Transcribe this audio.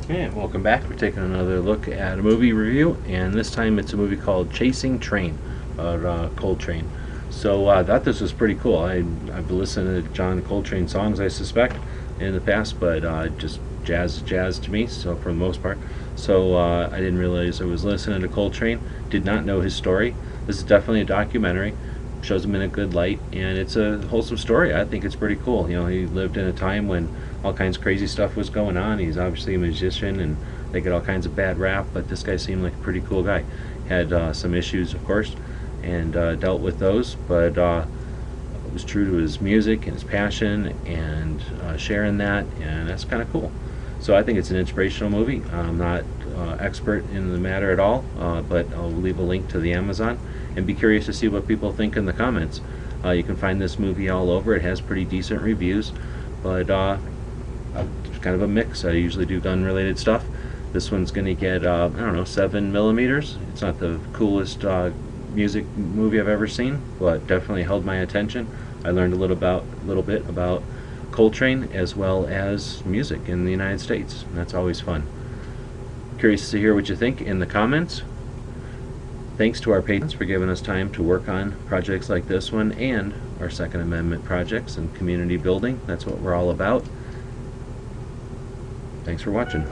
And welcome back. We're taking another look at a movie review, and this time it's a movie called Chasing Trane, about Coltrane. So I thought this was pretty cool. I've listened to John Coltrane songs, I suspect, in the past, but just jazz to me. So for the most part, so I didn't realize I was listening to Coltrane. Did not know his story. This is definitely a documentary. Shows him in a good light, and it's a wholesome story. I think it's pretty cool. You know, he lived in a time when all kinds of crazy stuff was going on. He's obviously a musician, and they get all kinds of bad rap, but this guy seemed like a pretty cool guy. Had some issues, of course, and dealt with those, but was true to his music and his passion, and sharing that, and that's kind of cool. So I think it's an inspirational movie. I'm not expert in the matter at all, but I'll leave a link to the Amazon, and be curious to see what people think in the comments. You can find this movie all over. It has pretty decent reviews, but it's kind of a mix. I usually do gun-related stuff. This one's going to get, I don't know, 7 millimeters. It's not the coolest music movie I've ever seen, but definitely held my attention. I learned a little bit about Coltrane as well as music in the United States. And that's always fun. Curious to hear what you think in the comments. Thanks to our patrons for giving us time to work on projects like this one and our Second Amendment projects and community building. That's what we're all about. Thanks for watching.